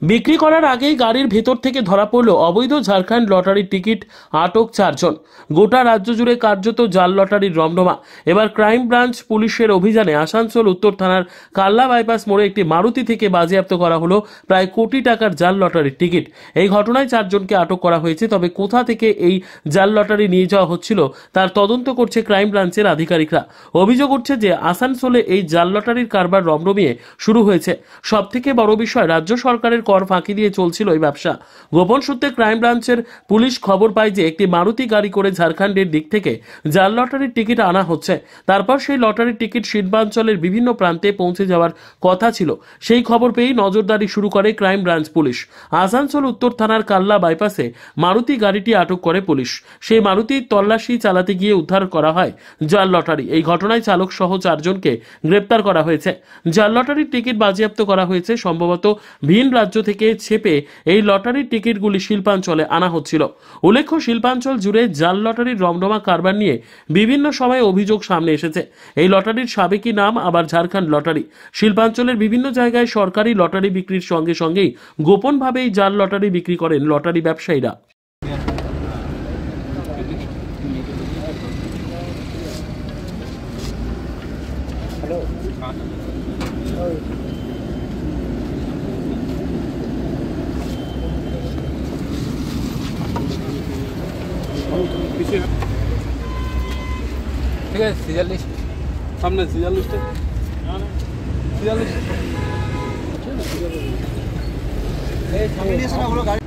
বিক্রি করার আগেই গাড়ির ভেতর থেকে ধরা পড়ল অবৈধ ঝাড়খণ্ড লটারির টিকিট, আটক 4 জন। গোটা রাজ্য জুড়ে কার্যত জাল লটারির রমরমা। এবার ক্রাইম ব্রাঞ্চ পুলিশের অভিযানে আসানসোল উত্তর থানার কাল্লা বাইপাস মোড়ে একটি মারুতি থেকে বাজেয়াপ্ত করা হলো প্রায় কোটি টাকার জাল লটারির টিকিট। এই ঘটনায় 4 জনকে আটক করা হয়েছে। তবে কোথা থেকে এই জাল লটারি নিয়ে যাওয়া হচ্ছিল তার তদন্ত করছে ক্রাইম ব্রাঞ্চের আধিকারিকরা। অভিযোগ উঠছে যে আসানসোলে এই জাল লটারির কারবার রমরমিয়ে শুরু হয়েছে। সবথেকে বড় বিষয়, রাজ্য সরকারের কর ফাঁকি দিয়ে চলছিল এই ব্যবসা। গোপন সূত্রে ক্রাইম ব্রাঞ্চের পুলিশ খবর পায় যে একটি মারুতি গাড়ি করে ঝাড়খণ্ডের দিক থেকে জাল লটারির টিকিট আনা হচ্ছে। তারপর সেই লটারির টিকিট শিল্পাঞ্চলের বিভিন্ন প্রান্তে পৌঁছে যাওয়ার কথা ছিল। সেই খবর পেয়েই নজরদারি শুরু করে ক্রাইম ব্রাঞ্চ পুলিশ। আসানসোল উত্তর থানার কাল্লা বাইপাসে মারুতি গাড়িটি আটক করে পুলিশ। সেই মারুতির তল্লাশি চালাতে গিয়ে উদ্ধার করা হয় জাল লটারি। এই ঘটনায় চালক সহ 4 জনকে গ্রেপ্তার করা হয়েছে। জাল লটারির টিকিট বাজেয়াপ্ত করা হয়েছে। সম্ভবত ভিন রাজ্য থেকে ছেপে এই লটারির টিকিটগুলি শিল্পাঞ্চলে আনা হচ্ছিল। উল্লেখ্য, শিল্পাঞ্চল জুড়ে জাল লটারির রমরমা কারবার নিয়ে বিভিন্ন সময় অভিযোগ সামনে এসেছে। এই লটারির সাবেকি নাম আবার ঝাড়খণ্ড লটারি। শিল্পাঞ্চলের বিভিন্ন জায়গায় সরকারি লটারি বিক্রির সঙ্গে সঙ্গেই গোপনভাবেই জাল লটারি বিক্রি করেন লটারি ব্যবসায়ীরা। ठीक है, सीरियल लिस्ट सामने, सीरियल लिस्ट है, सीरियल लिस्ट ना बोलो गाड़ी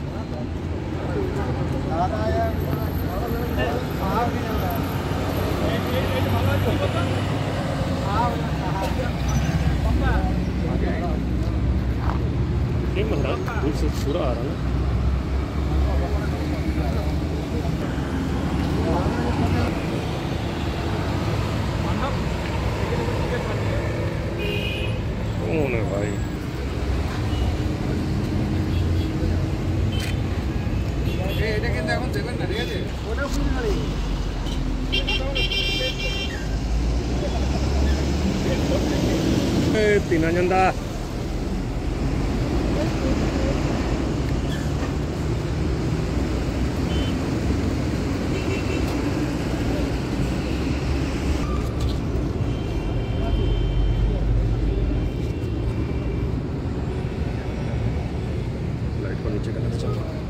पूरा आ रहा है। कौन है भाई? এটা কিন্তু এখন দেবেন না, ঠিক আছে? ওটা ফুল গাড়ি। 3 আজন্দা नीचे का चल रहा है।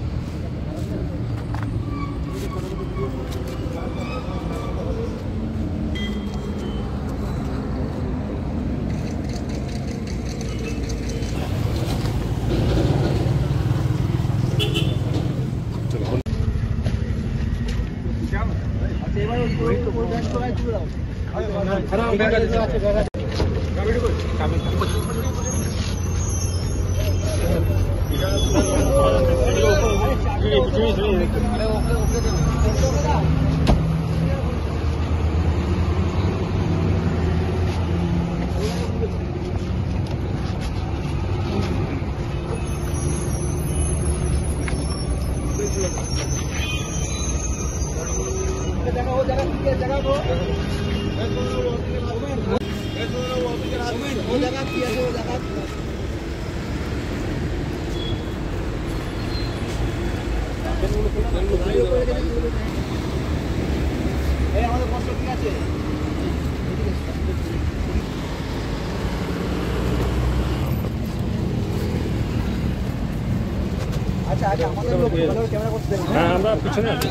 अच्छा अच्छा আমাদের লোক ক্যামেরা করতে হ্যাঁ আমরা পিছনে আছি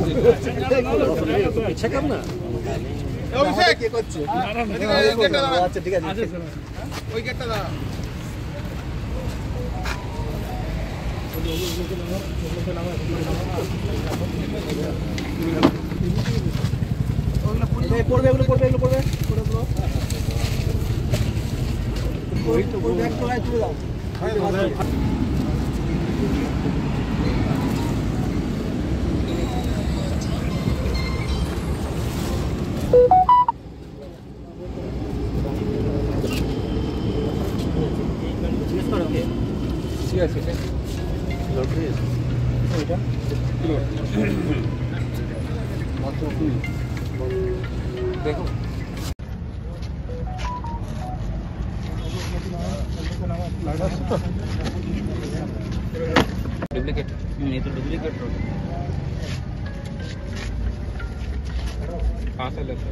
ইচ্ছা কর না ওই সে কি করছে আচ্ছা ঠিক আছে ওই গেটটা দাও পড়বে এগুলো পড়বে ওই তো ব্যাগ তো গায়ে তুলে দাও ঠিক আছে এটা দেখো লাইট আসছে তো डुप्लीकेट ये तो डुप्लीकेट रोड कहाँ से लेते हो?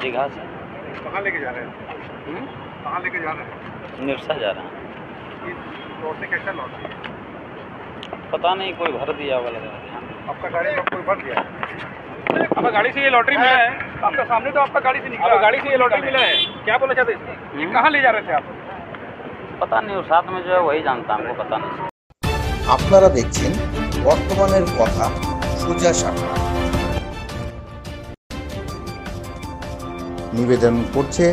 दीघा से। कहाँ लेके जा रहे हैं? कहाँ लेके जा रहे हैं? निरसा जा रहा है। लौटने कैसा लौट रही है? पता नहीं, कोई भर दिया वाला है। आपका गाड़ी में कोई भर दिया है? आपका गाड़ी से ये लॉटरी मिला है, आपका सामने तो आपका गाड़ी से निकला, आपका गाड़ी से ये लॉटरी मिला है, क्या बोलना चाहते हैं? ये कहाँ ले जा रहे थे आप? पता नहीं, और साथ में जो है वही जानता, हमको पता नहीं। আপনারা দেখছেন বর্তমানের কথা সোজা সাপটা। নিবেদন করছে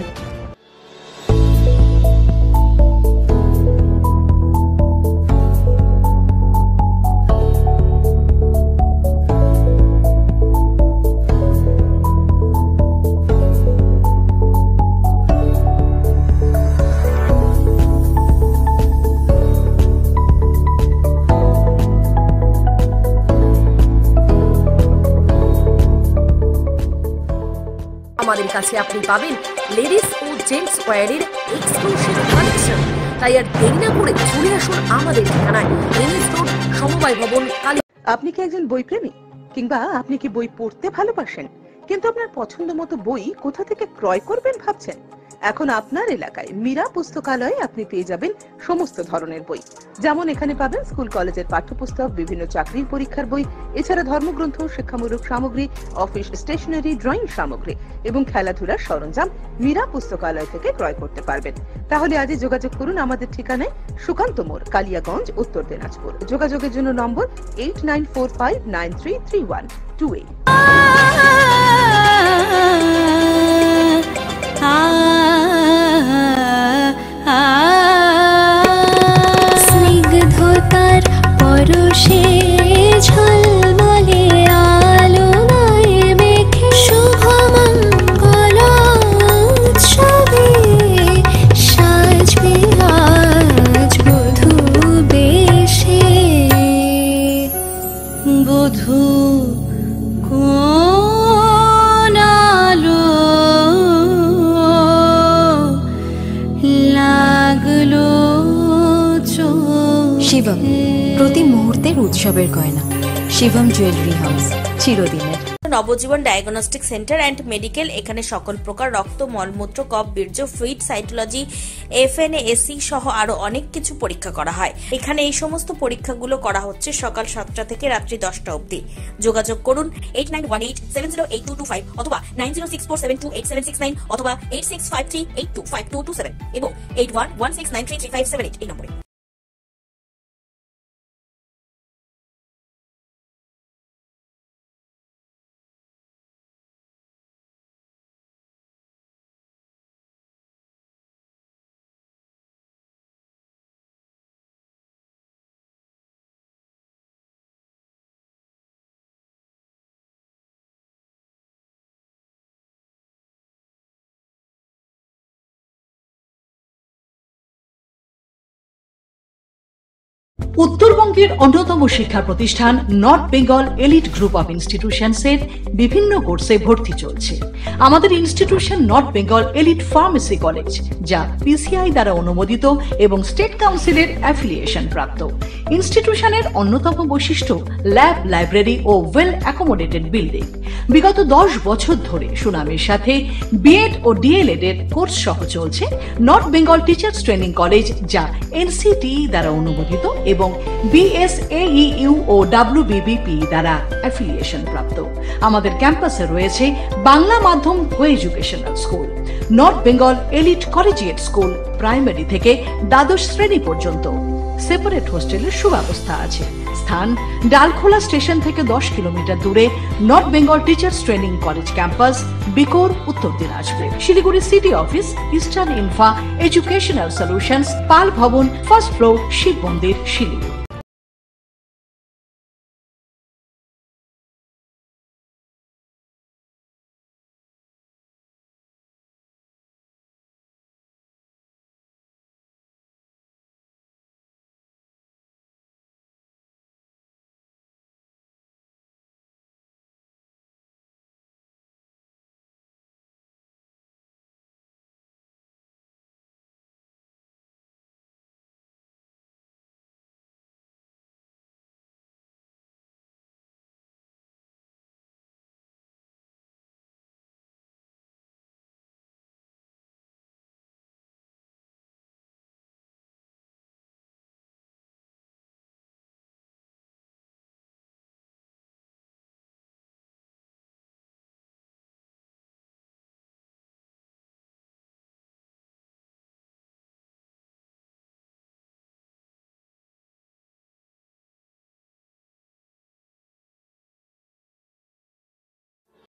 আমাদের কাছে আপনি পাবেন লেডিস ও জেন্টস ওয়্যারের এক্সক্লুসিভ কালেকশন। তাই আর দেরি না করে চলে আসুন আমাদের ঠিকানায়, এনএস রোড, সমবায় ভবন, কালী। আপনি কি একজন বইপ্রেমী, কিংবা আপনি কি বই পড়তে ভালোবাসেন কিন্তু আপনার পছন্দ মতো বই কোথা থেকে ক্রয় করবেন ভাবছেন? এখন আপনার এলাকায় মীরা পুস্তকালয়ে আপনি পেয়ে যাবেন সমস্ত ধরনের বই। যেমন এখানে পাবেন স্কুল কলেজের পাঠ্যপুস্তক, বিভিন্ন চাকরির পরীক্ষার বই, এছাড়া ধর্মগ্রন্থ, শিক্ষামূলক সামগ্রী, অফিস স্টেশনারি, ড্রয়িং সামগ্রী এবং খেলাধুলার সরঞ্জাম মীরা পুস্তকালয় থেকে ক্রয় করতে পারবেন। তাহলে আজই যোগাযোগ করুন আমাদের ঠিকানায়, সুকান্ত মোড়, কালিয়াগঞ্জ, উত্তর দিনাজপুর। যোগাযোগের জন্য নম্বর 8945933128। স্নিগ্ধতার পরশে ঝলমলে আলোয় মেখে শুভমঙ্গল উৎসবে সাজবে আজ বধূ বেশে। বধূ কোন আলো লাগলো শিবম, প্রতি মুহূর্তের উৎসবের গয়না। শিবম জুয়েলারি হাউস, চিরদিনের। নবজীবন ডায়াগনস্টিক সেন্টার অ্যান্ড মেডিকেল, এখানে সকল প্রকার রক্ত, মলমূত্র, কফ, বীর্য, ফ্লুইড, সাইটোলজি, এফএনএসি সহ আরো অনেক কিছু পরীক্ষা করা হয়। এখানে এই সমস্ত পরীক্ষাগুলো করা হচ্ছে সকাল 7টা থেকে রাত্রি 10টা অবধি। যোগাযোগ করুন 8918708225 অথবা 9064728769 অথবা 8653825227 এবং 8116933578 এই নম্বরে। উত্তরবঙ্গের অন্যতম শিক্ষা প্রতিষ্ঠান North Bengal elite group of ইনস্টিটিউশনসের বিভিন্ন কোর্সে ভর্তি চলছে। আমাদের institution North Bengal elite pharmacy college, যা পিসিআই দ্বারা অনুমোদিত এবং স্টেট কাউন্সিলের অ্যাফিলিয়েশন প্রাপ্ত। ইনস্টিটিউশনের অন্যতম বৈশিষ্ট্য ল্যাব, লাইব্রেরি ও ওয়েল অ্যাকোমোডেটেড বিল্ডিং। বিগত 10 বছর ধরে সুনামের সাথে বিএড ও ডিএলএড এর কোর্স সহ চলছে north Bengal teachers training college, যা এনসিটিই দ্বারা অনুমোদিত এবং বিএসএইউ ও ডাব্লিউবিবিপি দ্বারা অ্যাফিলিয়েশন প্রাপ্ত। আমাদের ক্যাম্পাসে রয়েছে বাংলা মাধ্যম কো educational school, north Bengal elite collegiate school, primary থেকে দ্বাদশ শ্রেণী পর্যন্ত। সেপারেট হোস্টেলের সুব্যবস্থা আছে। স্থান ডালখোলা স্টেশন থেকে 10 কিলোমিটার দূরে North Bengal teachers training college campus, Bikor, Uttar Dinajpur. Siliguri city office, eastern infra educational solutions, Pal Bhavan, first floor, Shiva মন্দির, শিলিগুড়ি।